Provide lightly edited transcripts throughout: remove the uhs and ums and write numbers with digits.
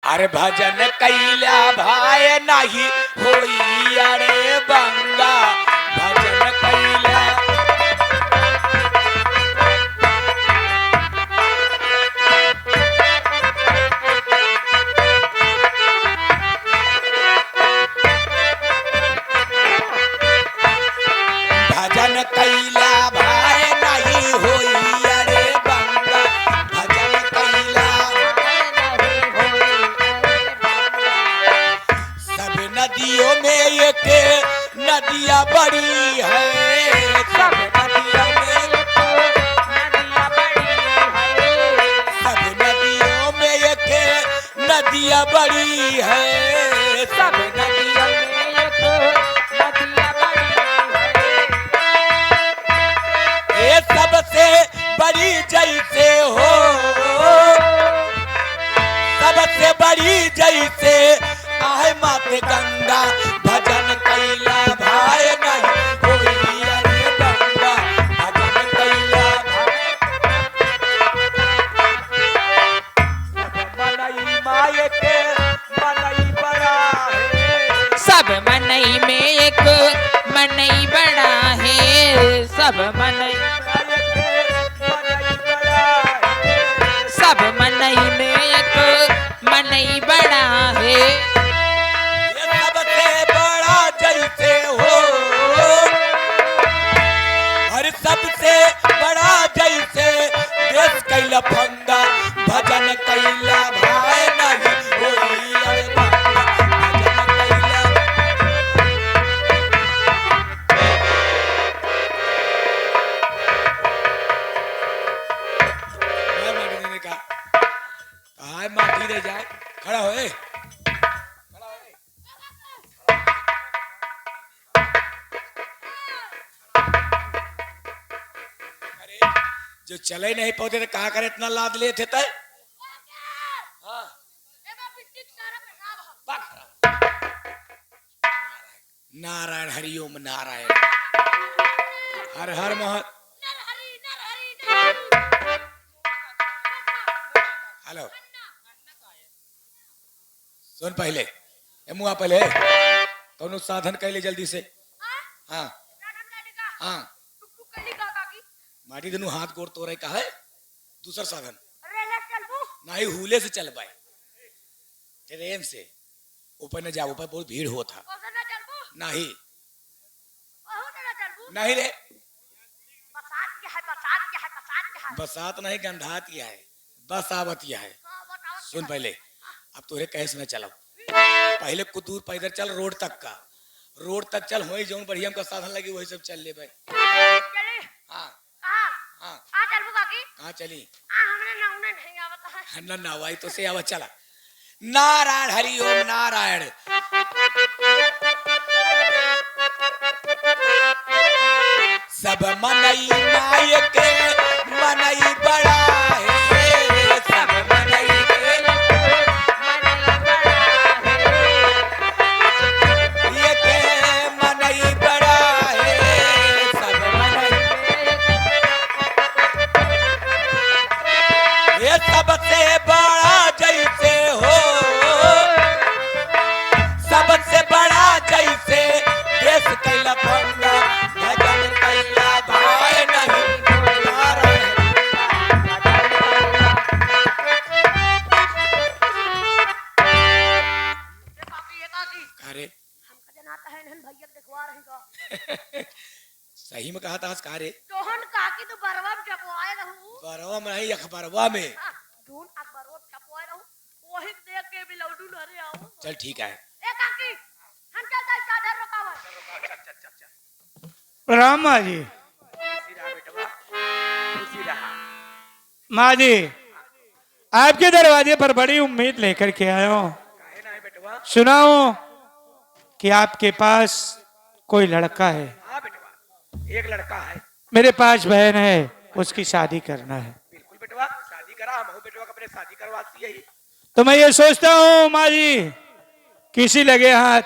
अरे भजन कैला भाई नहीं होई अरे बंगा भजन कैला भजन कैला भाई नहीं होई अरे बंगा भजन कैला सब नदियों में एक नदियाँ बड़ी है सब नदियों में सब नदियों में एक नदियाँ बड़ी है सब नदियों में ये सबसे बड़ी जैसे हो सबसे बड़ी जैसे आए माते गंगा भजन कैला भाई नहीं होई अरे गंगा भजन कैला मनई माए के मनई बड़ा है सब मनई में एक मनई बड़ा है सब मनई सब मनई में एक मनई बड़ा है ये सबसे बड़ा जैसे हो और सबसे बड़ा जैसे देश कैला फंगा भजन कैला भाई नहीं होई अरे गंगा भजन कैला मैंने कहा हाय माटी दे जाए खड़ा होए खड़ा होए अरे जो चले नहीं पौधे तो कहा करे इतना लाद लिए थे तय हाँ नारायण हरिओम नारायण हर हर मह हेलो सुन पहले ए मुआ पहले कौन साधन कैले जल्दी से हाँ हाँ माटी दोनों हाथ गोड़ तो रहे का है दूसरा साधन नहीं हुले से चल पाए ट्रेन से ऊपर न जाओ ऊपर बहुत भीड़ होता नहीं नहीं रे बसात नहीं गंधात किया है बस आवतिया है सुन पहले अब तोरे कैसे न चलाओ पहले कुछ दूर पैदल चल रोड तक चल वही जो बढ़िया का साधन लगी वही सब चल ले भाई हाँ हाँ कहाँ चली ना नावाई तो से आवा चला नारायण हरिओम नारायण सब मनई नायक मनई बड़ा है सब मनई ये के मनई बड़ा है सब मनई ये सबसे बड़ा जैसे हो सबसे बड़ा जैसे देश कैला फंगा भजन कैला भाई नहीं नारायण कारे सही में कहा था कारे बरवा में नहीं अखबारवा में चल ठीक है प्रणाम माँ जी। माँ जी आपके दरवाजे पर बड़ी उम्मीद लेकर के आया हूँ। सुना हूँ कि आपके पास कोई लड़का है। हाँ बेटवा एक लड़का है मेरे पास बहन है उसकी शादी करना है। बिल्कुल बेटवा शादी करा हम बेटवा अपने शादी करवाती है तो मैं ये सोचता हूँ माँ जी किसी लगे हाथ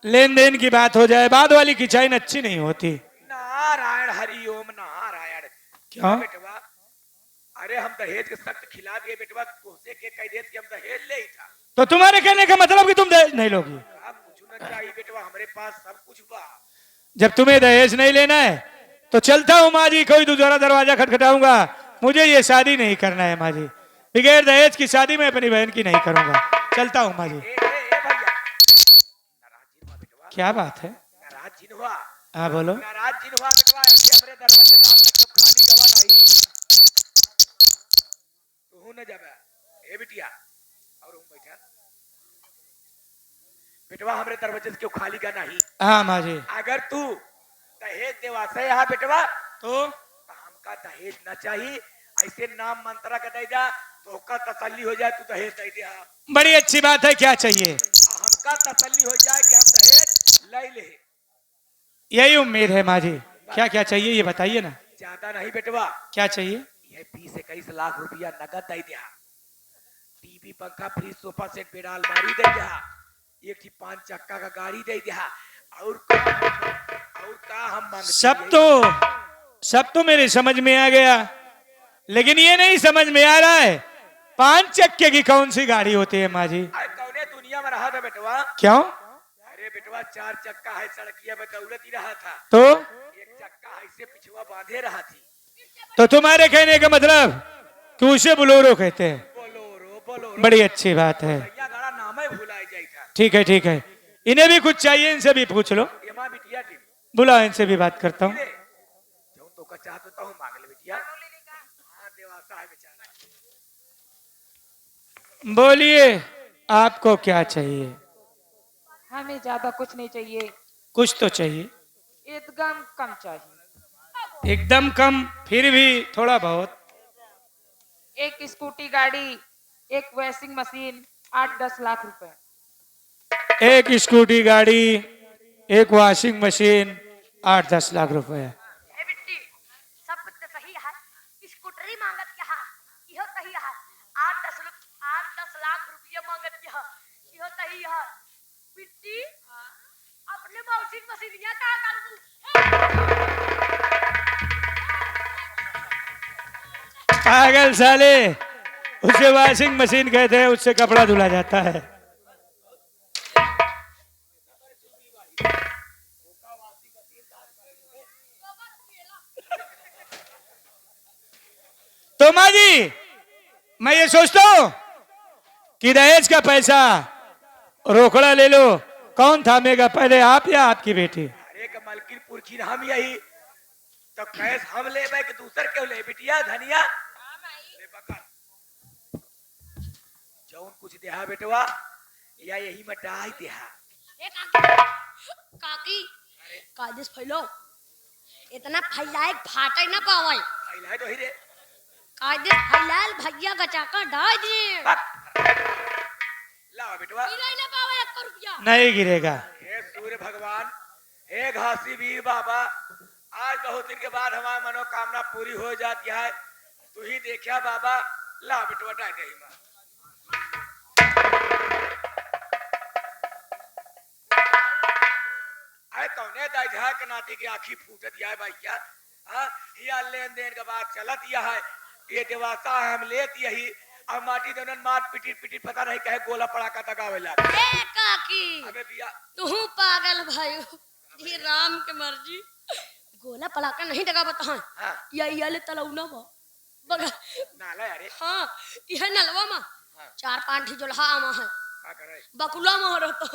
लेन देन की बात हो जाए। बाद वाली खिंचाई अच्छी नहीं होती। नारायण हरिओम नारायण क्यों बेटवा अरे हम दहेज के सख्त खिलाफ ये बेटवा कोसे के कह देत कि हम दहेज ले ही था तो तुम्हारे कहने का मतलब कि तुम दहेज नहीं लोगी। आप कुछ ना चाहिए बेटवा, हमारे पास सब कुछ बा। जब तुम्हें दहेज नहीं लेना है तो चलता हूँ माँ जी, कोई दूसरा दरवाजा खटखटाऊंगा। मुझे ये शादी नहीं करना है माँ जी, बगैर दहेज की शादी मैं अपनी बहन की नहीं करूंगा। चलता हूँ माँ जी। भैया नाराज जिन हुआ बेटवा, क्या बात है? नाराज जिन हुआ, हाँ बोलो। नाराज जिन हुआ बेटवा। ऐसे हमारे दरवाजे दांत तक जब खाली दवा नहीं तू न जाबे ए बिटिया। और हूं बैठा बेटवा, हमरे दरवाजे से क्यों खाली का नहीं? हाँ माँ जी। अगर तू दहेज देवा से यहाँ बेटवा तो हमका दहेज न चाहिए, ऐसे नाम मंत्रा का दे जा तो का तसल्ली हो जाए तू दहेज दे दे। बड़ी अच्छी बात है, क्या चाहिए? हमका तसल्ली हो जाए कि हम दहेज ले ले। यही उम्मीद है माँ जी। क्या क्या चाहिए ये बताइए ना। ज्यादा नहीं बेटवा, क्या चाहिए? ये 20-21 लाख रुपया नगद दे दिया, टीवी पंखा फ्रिज सोफा सेट बेड अलमारी दे दिया, एक थी 5 चक्का का गाड़ी दे दिया। और का हम मांगते? सब तो मेरे समझ में आ गया, लेकिन ये नहीं समझ में आ रहा है 5 चक्के की कौन सी गाड़ी होती है माँ जी? कौने दुनिया में रहा था बेटवा? क्यों? अरे बेटवा 4 चक्का है, सड़किया में दौड़त ही रहा था, तो 1 चक्का ऐसे पिछवा बांधे रहा थी। तो तुम्हारे कहने का मतलब कि उसे बोलोरो कहते हैं? बोलोरो बड़ी अच्छी बात है। भैया गाड़ा नाम ही भुलाए जाए था। ठीक है ठीक है, इन्हें भी कुछ चाहिए, इनसे भी पूछ लो। ये मां बिटिया थी, बुलाओ, इनसे भी बात करता हूँ। जो तो का चाहत होता हूँ मांग ले बिटिया। हाँ देवासा है बेचारा। बोलिए, आपको क्या चाहिए? हमें ज्यादा कुछ नहीं चाहिए, कुछ तो चाहिए। एकदम कम चाहिए। एकदम कम? फिर भी थोड़ा बहुत। एक स्कूटी गाड़ी, एक वॉशिंग मशीन, 8-10 लाख रुपए। एक स्कूटी गाड़ी, एक वॉशिंग मशीन, 8-10 लाख रुपए। ए बिट्टी, सब कुछ तो सही है, स्कूटरी मांगत क्या है, इहो सही है, 8-10 लाख रुपया मांगत क्या है, इहो सही है। बिट्टी, अपने वॉशिंग मशीनिया का करूं? पागल साले, उसे वॉशिंग मशीन कहते हैं, उससे कपड़ा धुला जाता है। तो माँ जी, मैं ये सोचता हूं कि दहेज का पैसा रोकड़ा ले लो, कौन थामेगा पहले, आप या आपकी बेटी? अरे का मलकिन पुरखी हम यही तो कैस हम ले कि दूसर क्यों ले बिटिया? धनिया ले पकड़, जौन कुछ देहा बेटवा या यही में डाल देहा। ए काकी, काकी, कादिस फैलो, इतना फैलाए फाटे ना पावे। फैलाए तो ही रे, कादिस फैलाल भैया गचाका डाल दे। ला बेटवा, गिराई ना पावे 1 रुपया। नहीं गिरेगा। हे सूर्य भगवान, हे घासी वीर बाबा, आज बहुत दिन के बाद हमारी मनोकामना पूरी हो जाती है, तू ही देखा बाबा। ला बेटवा डाल दे ही मां। आए कौने दाइधा के नाती की आंखी फूट दिया है भाई क्या? हाँ या लेन देन के बाद चलत यह है, ये देवासा है हम लेत यही, अब माटी दोनों मार पिटी पिटी पता नहीं कहे गोला पड़ा का दगावेला। ए काकी, अबे बिया तू पागल भाई, जी राम के मर्जी, गोला पड़ाका नहीं दगा बता। हाँ ये ले तलौना बा बगा। नाला अरे हाँ यह नलवा मा हाँ। 4-5 ठी जोलहा आमा है, का करे बकुला मा रहता।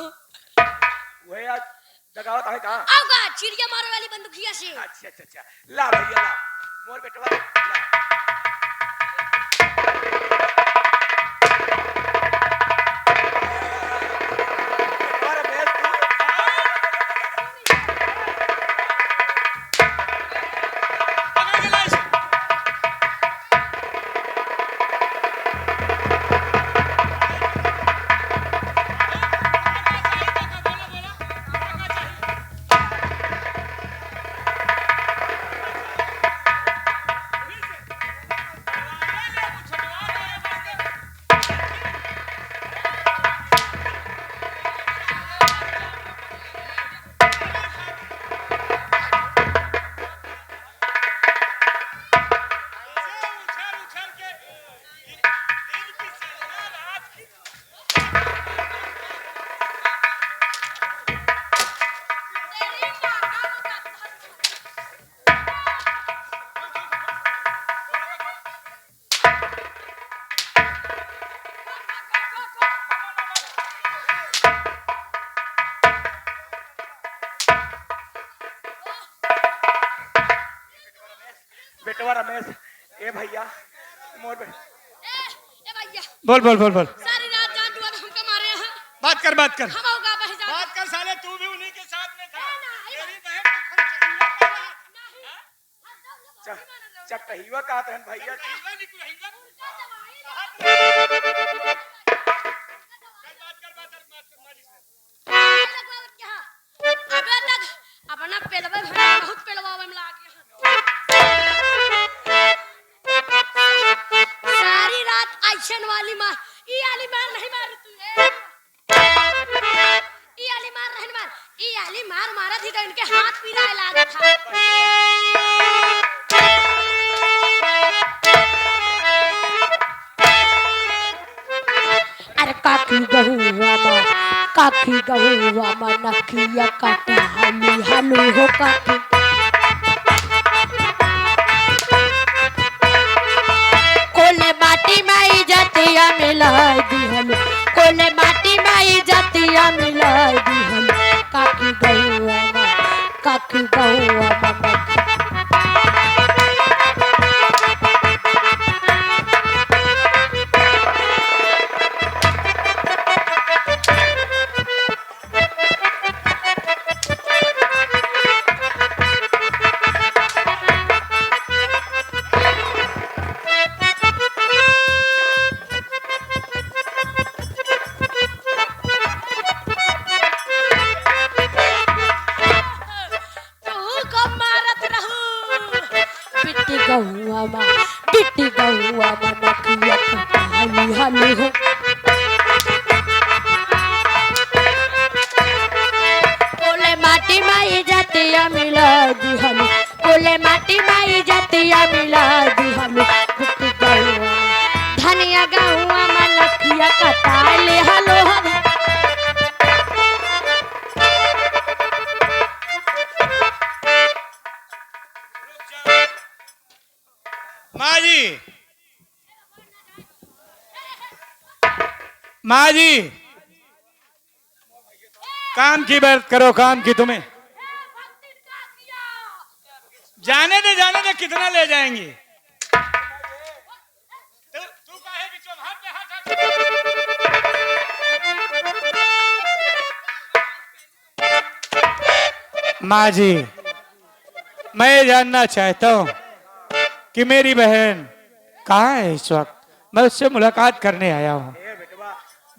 वही आज दगावत है कहाँ? आगा चिड़िया मारे वाली बंदूकिया से। अच्छा अच्छा अच्छा, ला भैया ला मोर बेटवा ला। और बेस तू बेटवा रमेश, ए भैया मोर बे- ए भैया बोल बोल बोल बोल। सारी रात जान जुआ हमके मारे हैं। बात कर बात कर हम होगा पहचान। बात कर साले, तू भी उन्हीं के साथ में था। नहीं। तेरी बहन को खर्च चटहिया कहा था भैया। अबे तक अपना पेलवे भर बहुत पेलवावे में लाग गया। सारी रात आइशन वाली मार, ई वाली मार नहीं मार तू ई वाली मार नहीं मार, ई वाली मार मारा थी तो इनके हाथ पीला लागा था। अरे काकी गहुआ मा नकिया काटा हाली हालू हो काकी। कोले माटी माई जातिया मिलाई दिहल, कोले माटी माई जातिया मिलाई दिहल। काकी गहुआ मा नकिया। बिट्टी गहुआ मा नकिया काटा हाली हालू हो। कोले माटी माई जातिया मिला दिहल, कोले माटी माई जातिया मिला दिहल। बिट्टी गहुआ धनिया गहुआ मा नकिया काटा हाली हालू हो। माँ जी काम की बात करो, काम की। तुम्हें जाने दे कितना ले जाएंगी। तू काहे बीचों हाथ पे हाथ माँ जी, मैं ये जानना चाहता हूँ कि मेरी बहन कहाँ है इस वक्त। मैं उससे मुलाकात करने आया हूँ।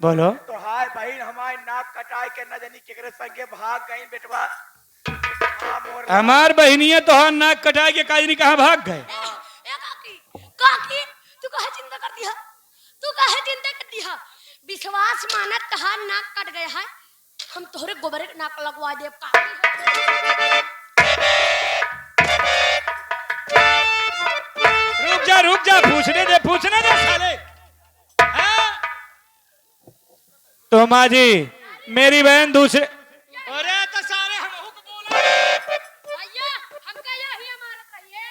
बोलो। तो हाय बहन हमारे नाक कटाई के न जानी केकरे संगे भाग गई बेटवा। हमार बहनिया तो हाँ नाक कटाई के काजनी कहाँ भाग गए। काकी तू काहे चिंता करती है, तू काहे चिंता करती है। विश्वास मानत कहा नाक कट गया है, हम तोहरे गोबरे के नाक लगवा देब काकी। रुक जा पूछने दे साले। हाँ? तो माँ जी मेरी बहन दूसरे अरे तो सारे हम हुक बोला भैया हमका यही हमारा कहिए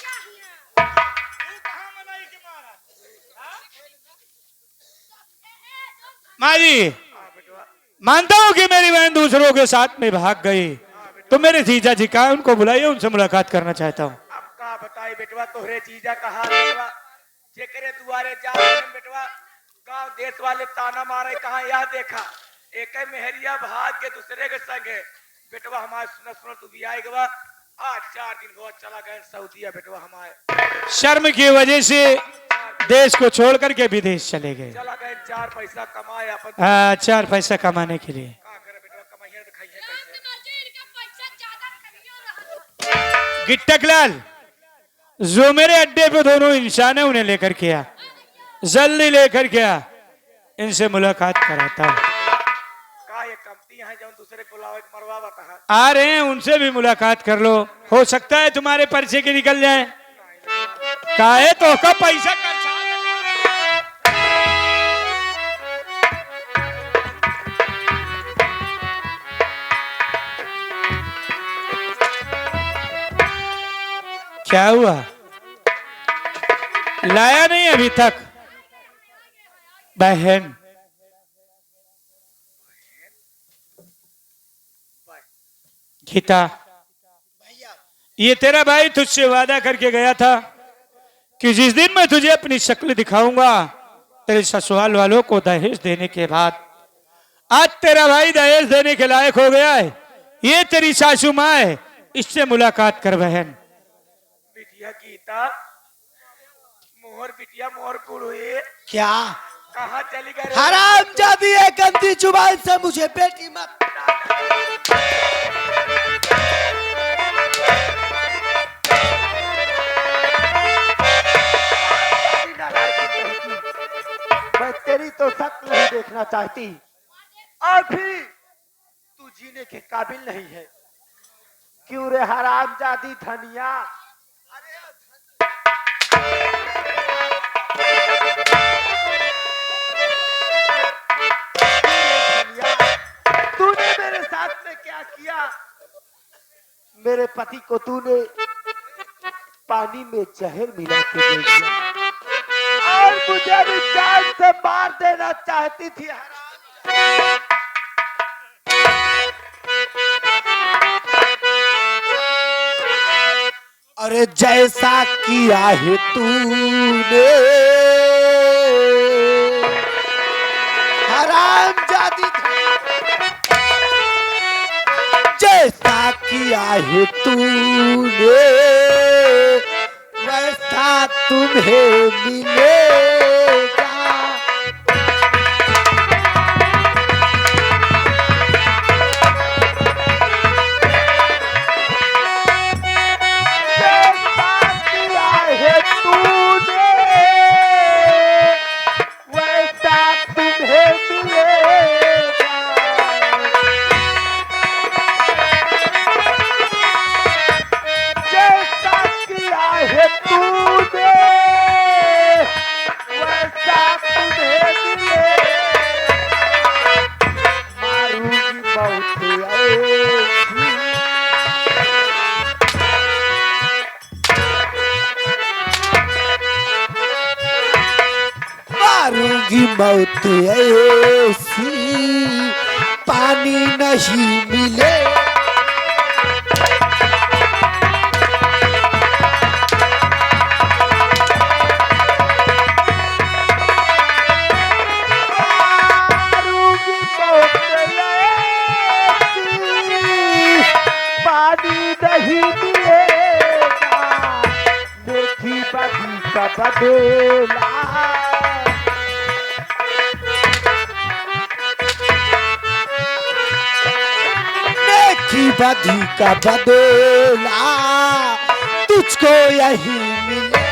क्या हिया तू कहाँ मनाई के मारा। हाँ? माँ जी मानता हूँ कि मेरी बहन दूसरों के साथ में भाग गई, तो मेरे जीजा जी का उनको बुलाइए, उनसे मुलाकात करना चाहता हूँ। अब का बताई बेटवा तोहरे जीजा कहा बेटवा जेकरे दुआरे जा बेटवा गांव देश वाले ताना मारे कहा यह देखा एक मेहरिया भाग के दूसरे के संग है बेटवा। हमारे सुन तू भी आएगा आज 4 दिन बहुत चला गए सऊदीया बेटवा। हमारे शर्म की वजह से देश को छोड़ करके विदेश चले गए। चला गए 4 पैसा कमाए अपन। हाँ 4 पैसा कमाने के लिए। का करे बेटवा कमाइए तो खाइए कैसे। गिट्टक लाल जो मेरे अड्डे पे दोनों इंसान है उन्हें लेकर के आ, जल्दी लेकर के आ, इनसे मुलाकात कराता हूँ। का ये कमती है जो दूसरे को बुलावे मरवा बता आ रहे हैं, उनसे भी मुलाकात कर लो, हो सकता है तुम्हारे पर्चे के निकल जाए। काहे तो का पैसा का क्या हुआ, लाया नहीं अभी तक बहन। गीता ये तेरा भाई तुझसे वादा करके गया था कि जिस दिन मैं तुझे अपनी शक्ल दिखाऊंगा तेरे ससुराल वालों को दहेज देने के बाद, आज तेरा भाई दहेज देने के लायक हो गया है। ये तेरी सासू माँ है, इससे मुलाकात कर बहन। बिटिया गीता, मोहर बिटिया मोहर गुड़ हुई, क्या कहाँ चली गई? हराम जादी है, गंदी जुबान से मुझे बेटी मत। मैं तेरी तो शक्ल नहीं देखना चाहती, और भी तू जीने के काबिल नहीं है। क्यों रे हराम जादी धनिया? तूने मेरे साथ में क्या किया? मेरे पति को तूने पानी में जहर मिला के दे दिया, और मुझे भी जान से मार देना चाहती थी। हराम, अरे जैसा किया है तूने हराम जादी, जैसा किया है तूने वैसा तुम्हें मिलेगा। जैसा किया है तूने वैसा तुम्हें मिलेगा। जैसा किया है तूने वैसा तुम्हें मिलेगा। मारूंगी बहुत ऐसी, मारूंगी मौत ऐसी, पानी नहीं मिले। मारूंगी मौत ऐसी, पानी नहीं मिलेगा। देखी बदी का बदला, देखी बदी का बदला तुझको यही मिले।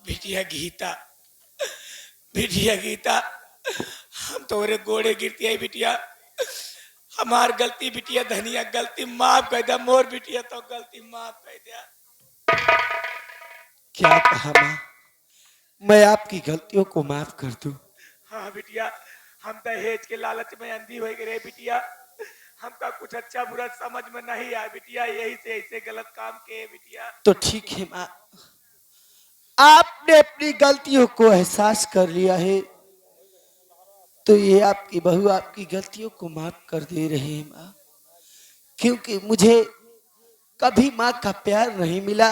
बिटिया गीता, बिटिया गीता, हम तोरे गोड़े गिरती है बिटिया। हमार गलती बिटिया धनिया, गलती माफ कर दे। मोर बिटिया तो गलती माफ कर दे। क्या कहा माँ? मैं आपकी गलतियों को माफ कर दूं? हाँ बिटिया, हम दहेज के लालच में अंधी हो गए बिटिया। हमका कुछ अच्छा बुरा समझ में नहीं आया बिटिया, यही से ऐसे गलत काम किए बिटिया। तो ठीक है माँ, आपने अपनी गलतियों को एहसास कर लिया है, तो ये आपकी बहू आपकी गलतियों को माफ कर दे रही है माँ। क्योंकि मुझे कभी माँ का प्यार नहीं मिला।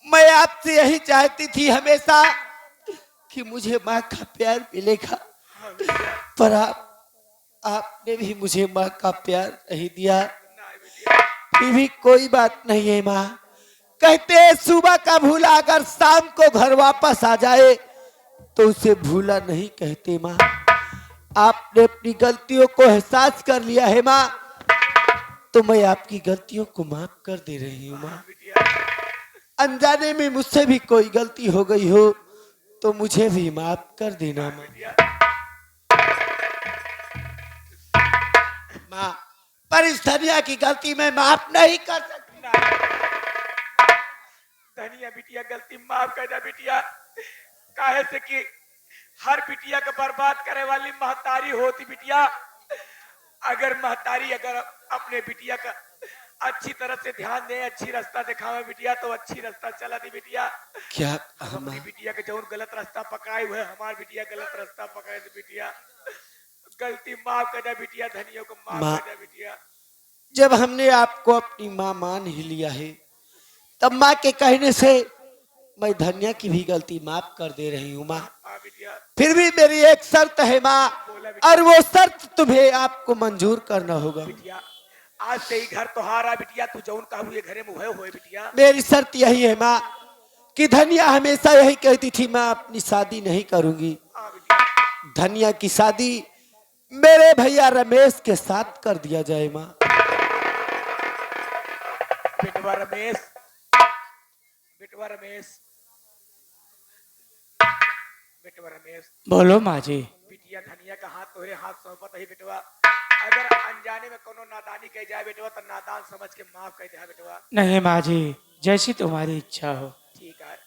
मैं आपसे यही चाहती थी हमेशा कि मुझे माँ का प्यार मिलेगा, पर आपने भी मुझे माँ का प्यार नहीं दिया। फिर भी कोई बात नहीं है माँ। कहते हैं सुबह का भूला अगर शाम को घर वापस आ जाए तो उसे भूला नहीं कहते माँ। आपने अपनी गलतियों को एहसास कर लिया है माँ, तो मैं आपकी गलतियों को माफ कर दे रही हूँ माँ। अनजाने में मुझसे भी कोई गलती हो गई हो तो मुझे भी माफ कर देना माँ। माँ, पर इस धनिया की गलती मैं माफ नहीं कर सकती। धनिया बिटिया गलती माफ कर दे बिटिया। काहे से कि हर बिटिया का बर्बाद करे वाली महतारी होती बिटिया। अगर महतारी अगर अपने बिटिया का अच्छी तरह से ध्यान दे, अच्छी रास्ता दिखावे बिटिया, तो अच्छी रास्ता चला दी बिटिया। क्या हमारी बिटिया के जौन गलत रास्ता पकाए हुए, हमारी बिटिया गलत रास्ता पकाए दे बिटिया। गलती माफ कर दे बिटिया, धनियों को माफ माँ। कर दे बिटिया। जब हमने आपको अपनी माँ मान ही लिया है, तब माँ के कहने से मैं धन्या की भी गलती माफ कर दे रही हूँ माँ। हाँ बिटिया, फिर भी मेरी एक शर्त है माँ, और वो शर्त तुम्हें आपको मंजूर करना होगा। बिटिया आज से ही घर तोहारा बिटिया, तू जौन कहू ये घरे में हुए हुए बिटिया। मेरी शर्त यही है माँ कि धनिया हमेशा यही कहती थी मैं अपनी शादी नहीं करूंगी। हाँ बिटिया, धनिया की शादी मेरे भैया रमेश के साथ कर दिया जाए माँ। बेटवा रमेश, बेटवा रमेश, बेटवा रमेश, बोलो माँ जी। बिटिया धनिया का हाथ तोहरे हाथ सौंपत है बेटवा। अगर अनजाने में कोनो नादानी कह जाए बेटवा, तो नादान समझ के माफ कर दे बेटवा। नहीं माँ जी, जैसी तुम्हारी इच्छा हो। ठीक है।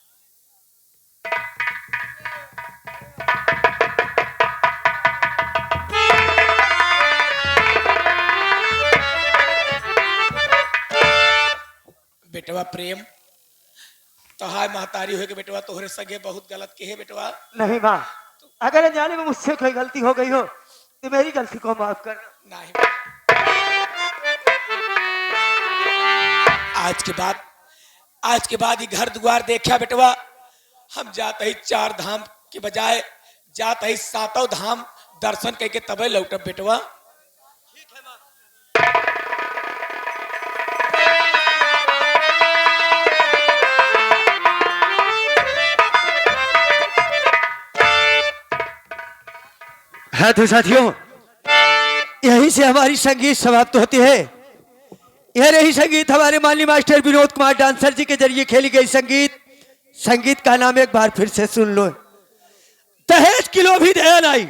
बेटवा प्रेम, तोहार महतारी हो के बेटवा तोहरे सगे बहुत गलत के है बेटवा। नहीं माँ, अगर अनजाने में मुझसे कोई गलती हो गई हो तो मेरी गलती को माफ करना। नहीं, आज के बाद ये घर द्वार देखा बेटवा, हम जाते ही 4 धाम के बजाय जाते ही 7 धाम दर्शन करके तबे लौटब बेटवा। हाँ तो साथियों, यहीं से हमारी संगीत समाप्त होती है। यह रही संगीत हमारे माननीय मास्टर विनोद कुमार डांसर जी के जरिए खेली गई संगीत। संगीत का नाम एक बार फिर से सुन लो। दहेज किलो भी दया नहीं,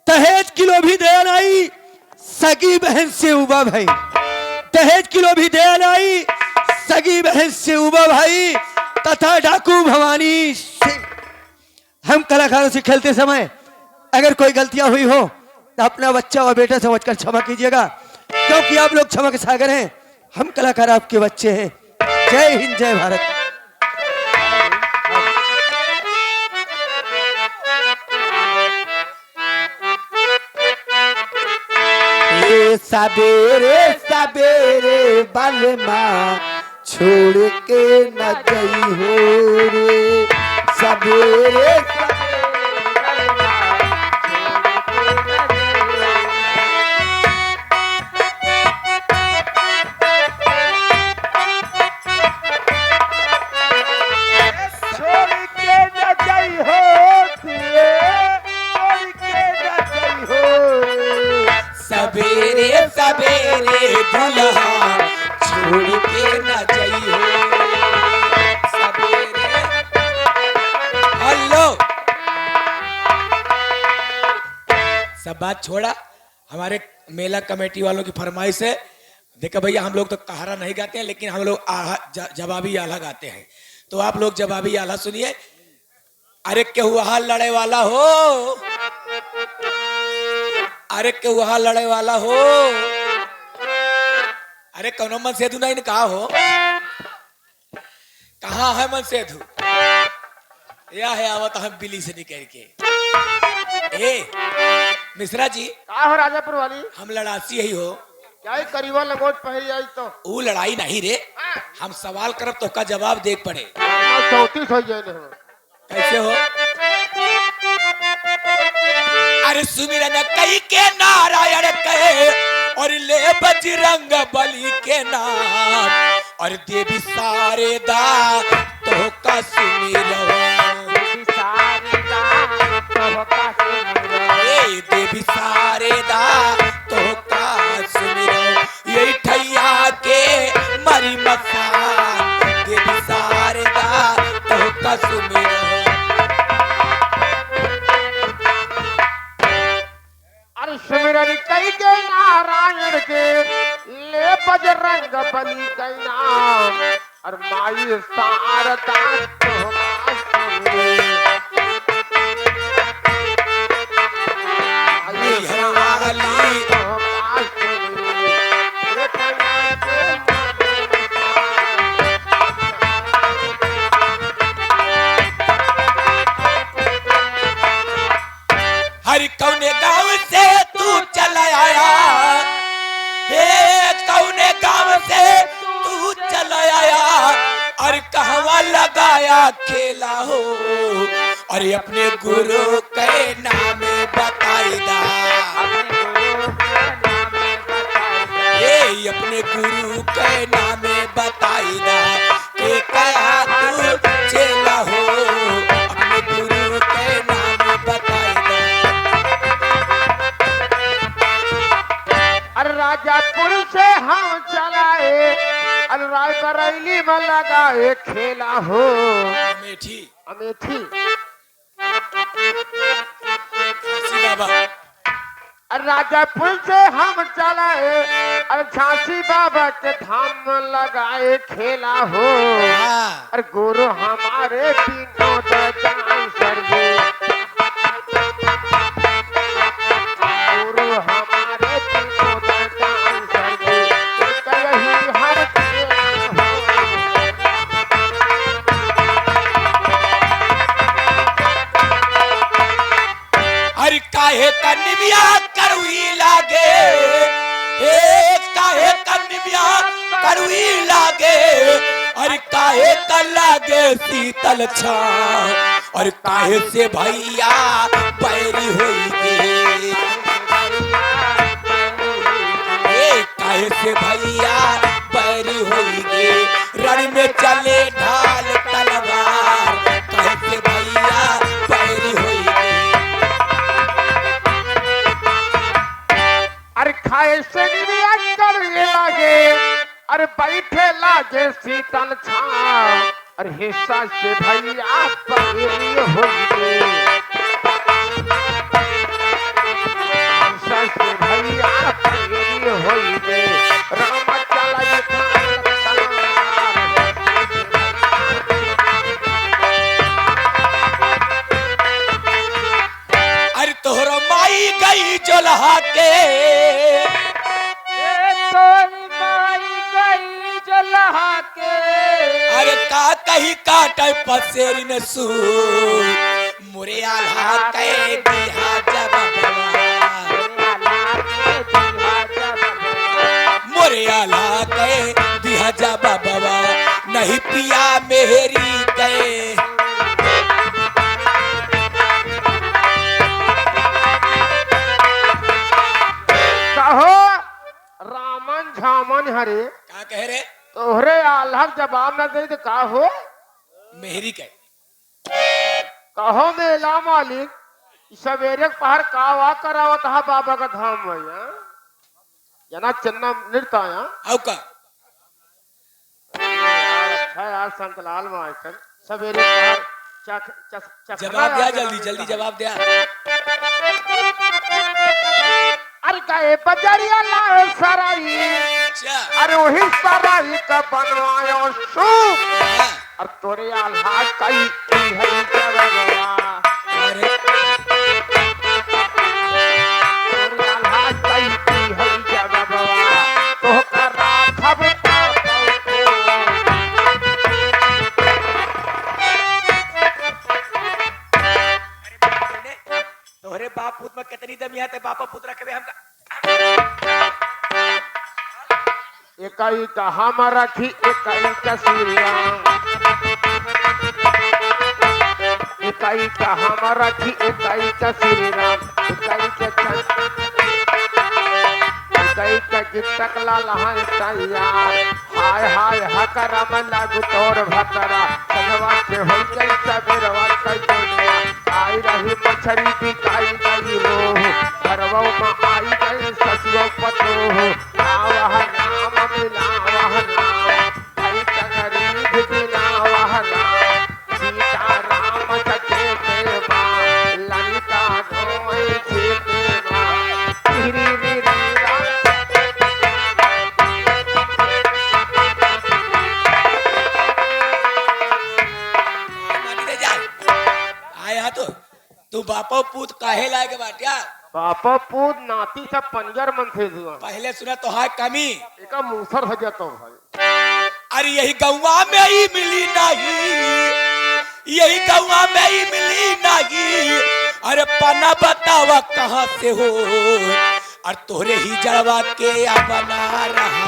दहेज किलो भी दया नहीं, सगी बहन से उबा भाई। दहेज किलो भी दया नहीं, सगी बहन से उबा भाई तथा डाकू भवानी से। हम कलाकारों से खेलते समय अगर कोई गलतियां हुई हो तो अपना बच्चा और बेटा समझकर क्षमा कीजिएगा, क्योंकि आप लोग क्षमा के सागर हैं। हम कलाकार आपके बच्चे हैं। जय हिंद, जय भारत। ये सवेरे सवेरे बलमा छोड़ के न गई हो रे, सवेरे सवेरे सवेरे दुल्हा छोड़ के न जाइयो। सवेरे हेलो, सब बात छोड़ा, हमारे मेला कमेटी वालों की फरमाइश है। देखो भैया, हम लोग तो कहारा नहीं गाते हैं, लेकिन हम लोग जवाबी आला गाते हैं। तो आप लोग जवाबी आला सुनिए। अरे केहू वहां लड़े वाला हो, अरे केहू वहां लड़े वाला हो, अरे कौनो मन सेधु नहीं ने कहा हो, कहाँ है मन सेधु? या है आवत हम बिली से निकल के। ए मिश्रा जी, का हो राजापुर वाली? हम लड़ासी ही हो। क्या ही करीबा लगोट पहरी आई तो वो लड़ाई नहीं रे, हम सवाल करब तो का जवाब देख पड़े। 34 हो जाए हो। कैसे हो? अरे सुमिरन कई के नारायण कहे और ले बजरंग बली के नाम, और देवी सारे दा तो का सुमिरो, देवी सारे दा तो का सुमिरो, यही ठैया के मरी मसान, देवी सारे दा तो का सुमिरो। अरे सुमिरन कई के नारायण के ले बजरंग बली के नाम, और माई सारदा तो का सुमिरो। हरवाली तो का सुमिरो। खेला हो अरे अपने गुरु के नाम बताईदा ये अपने गुरु के नाम बताईदा के कहा तू चेला हो अपने गुरु के नाम बताईदा। अरे राजापुर से हम चलाए अरे रायबरेली में लगाए खेला हो मेठी अमेठी काशी बाबा अरे राजापुर से हम चलाए अरे झांसी बाबा के धाम में लगाए खेला हो हाँ अरे गुरु हमारे विनोद डांसर जी गुरु हमारे विनोद डांसर जी कहीं हर खेला हो अरे काहे कन्निया करुई लागे हे काहे कन्निया करुई लागे अरे काहे त लागे शीतल छां और काहे से भैया पैरी होई गे ए काहे से भैया पैरी होई गे रण में चले ढाल तलवार काहे से भैया पैरी होई गे। अरे खाए से निमिया करने लगे अरे बैठे लागे शीतल छां अरे हिस्सा से भैया पगड़ी होगी हिस्सा से भैया पगड़ी होगी राम चला अरे तोहरो माई गई जोलहा के तोरी माई गई जलहा के अरे का कही काटे पसेरी न सू मुरे आल्हा के दिहा जब मुरे आल्हा के दिहा जब बाबा नहीं पिया मेरी गए कहो रामन झामन हरे का कह रे तोहरे आल्हक जवाब न दे तो का हो मेहरी के कहो मेला मालिक सवेरे के पहर का वा करावत हा बाबा का धाम में यहाँ जना चन्ना नृत्य आया औ का अच्छा यार संतलाल मास्टर सवेरे पहर जवाब दिया जल्दी जल्दी जवाब दिया अरे कहे बजरिया लाए सराई अच्छा अरे वही सराई का बनवायो सूप हाँ, और तोरे आल्हा कई की है जगवा अरे तोरे आल्हा कई की है जगवा तो करा खबर तोहरे बाप पुत में कितनी दम ते बापा पुत्र रखे हमका इकाई का हम रखी इकाई का सीरिया इकाई का हम रखी इकाई का सीरिया इकाई का गिटक लाल तैयार हाय हाय हकरम लागू तोर भतरा सजवा के हो गई सबेरवा कई दुनिया आई रही मछरी बिकाई गई लो घरवा में आई गई ससुर पतो आवह नाम मिलावह नाम भाई तगरी बिलावह नाम सीता राम सके देवा ललिता गोई छे देवा गिरी गिरी आया तो तू बापा पुत काहे लाए के बाटिया पापा पूत नाती सब पंजर मन थे जुआ पहले सुना तो हाय कमी एका मूसर हो जाता भाई अरे यही गौवा में ही मिली नहीं यही गौवा में ही मिली नहीं अरे पना बतावा कहाँ से हो और तोरे ही जड़वा के बना रहा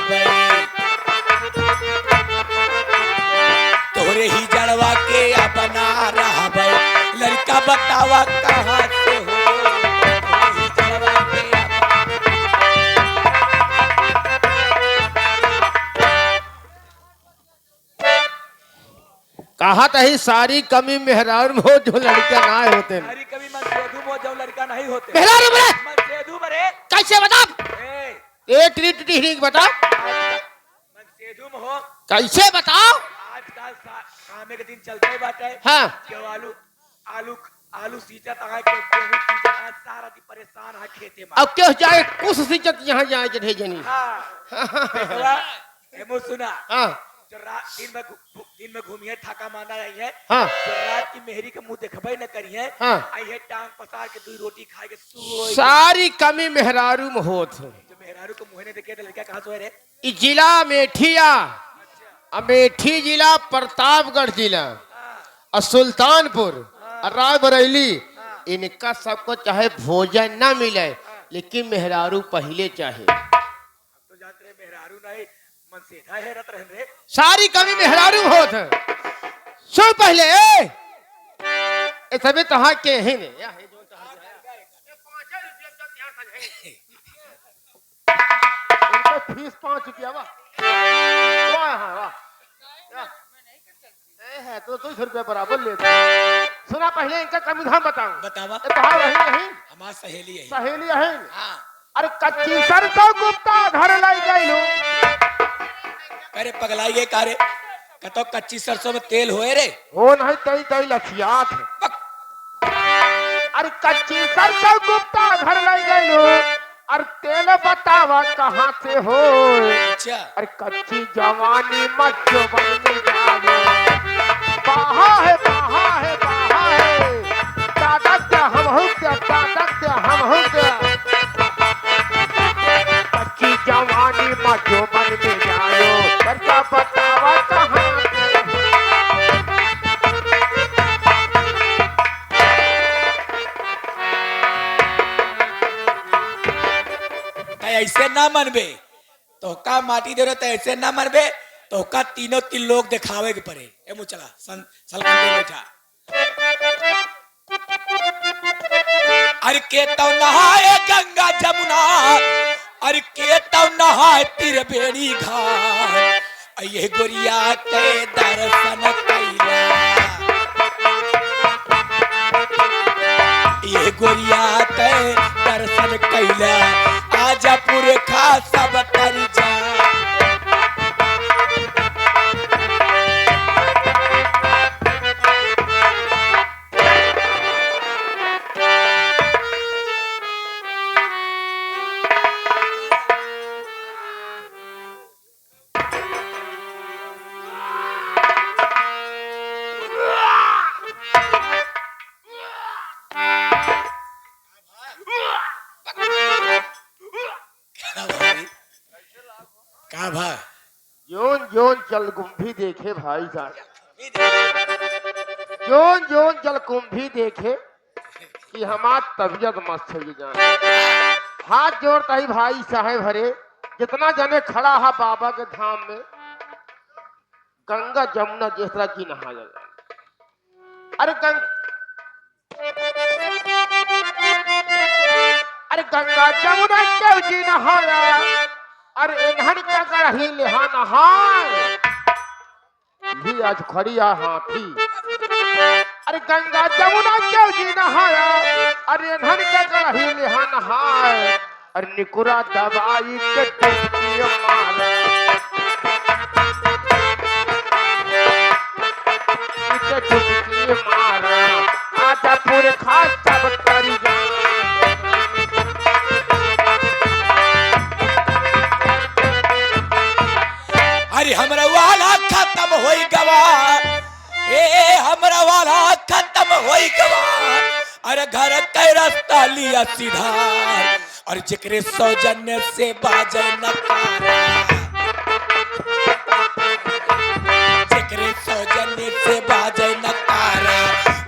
तोरे ही जड़वा के अपना रहा भाई लड़का बतावा कहाँ से हो तोरे ही जड़वा के कहा ही सारी कमी मेहरान हो जो लड़के ना होते हैं। हरी कभी मन सेधु मो जो लड़का नहीं होते मेहरान बरे मन सेधु बरे कैसे बता ए एक ट्रीट ठीक बता मन सेधु में हो कैसे बताओ। आजकल कामे के दिन चलते ही बात है हाँ जो आलू आलू आलू सींचत है के गेहूं सींचत है सारा दिन परेशान है खेते में अब क्यों जाए कुछ सींचत यहाँ जाए जठे जनी। हां देखला एमो सुना हाँ जो रात दिन में घूमिए ठाका माना आई है हाँ जो रात की मेहरी के मुंह देखबे न करिए हाँ आई है टांग पसार के दो रोटी खा के सोए सारी कमी मेहरारू में होत है। जो मेहरारू को मुंह ने देखे तो लड़का कहां सोए रे ई जिला मेठिया अमेठी जिला प्रतापगढ़ जिला और सुल्तानपुर और रायबरेली इनका सबको चाहे भोजन न मिले लेकिन मेहरारू पहले चाहे। तो जानते रहे मेहरारू नहीं मन सीधा है रत रहन रे सारी कमी मेहरारू होत है। सुन पहले ए सभी तहां के ही ने या है जो तहां उनका फीस 5 रुपया वाह वाह हां वाह है तो 200 रुपया बराबर लेते। सुना पहले इनका कमी धाम बताऊं बतावा ए तहां रही नहीं हमार सहेली है सहेली है हां अरे कच्ची सरसों गुप्ता घर लाई गइलो अरे पगलाई गए कारे कतो कच्ची सरसों में तेल होए रे हो नहीं तई तई लछियात है। अरे कच्ची सरसों गुप्ता घर लाई गइलो और तेल बतावा कहाँ से हो। अच्छा अरे कच्ची जवानी मत जो बनने जाओ बाहा है बाहा है बाहा है दादा क्या हम हो क्या दादा क्या हम हो क्या कच्ची जवानी मत जो बनने जाओ करता बतावा कहाँ ऐसे ना मनबे तो का माटी दे रहे तो ऐसे ना मनबे तो का तीनों तीन लोग दिखावे के पड़े ए मु चला सलकन पे बैठा अरे के तो नहाए गंगा जमुना अरे के तो नहाए त्रिवेणी घाट ये गोरिया के दर्शन कैला ये गोरिया के दर्शन कैला आजापुर खा सब कर जा का भा जोन जोन जलकुंभी देखे भाई साहब जोन जोन जलकुंभी देखे कि हमार तबीयत मस्त हो जाए। हाथ जोड़ता ही भाई साहेब हरे जितना जने खड़ा है बाबा के धाम में गंगा जमुना जिस तरह की नहा जाए। अरे गंगा जमुना क्यों जी नहाया अरे इन्हन क्या करही लेहा नहाय भी आज खड़िया हाथी। अरे गंगा जमुना क्यों जी नहाया अरे इन्हन क्या करही लेहा नहाय अरे निकुरा दवाई के टुकड़ी मारे के टुकड़ी मारे आजापुर खास सब करी जा अरे हमरा वाला खत्म होई गवा ए हमरा वाला खत्म होई गवा अरे घर के रास्ता लिया सीधा और जिक्र सौजन्य से बाजे नकारा जिक्र सौजन्य से बाजे नकारा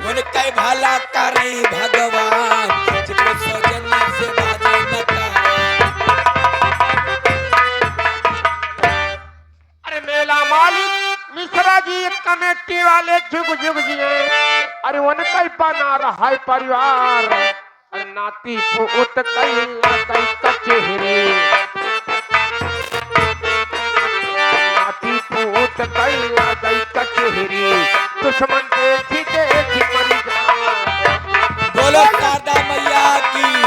उनके भला करे भगवान जिक्र सौजन्य से बाजे नकारा। अरे मेला मालिक मिश्रा जी एक कमे मिट्टी वाले झुक झुक जिए, अरे उनका ही बना रहा है परिवार। अरे नाती पूत कैला कई कचहरी, नाती पूत कैला कई कचहरी, दुश्मन देखी देखी मरी जा। बोलो शारदा मैया की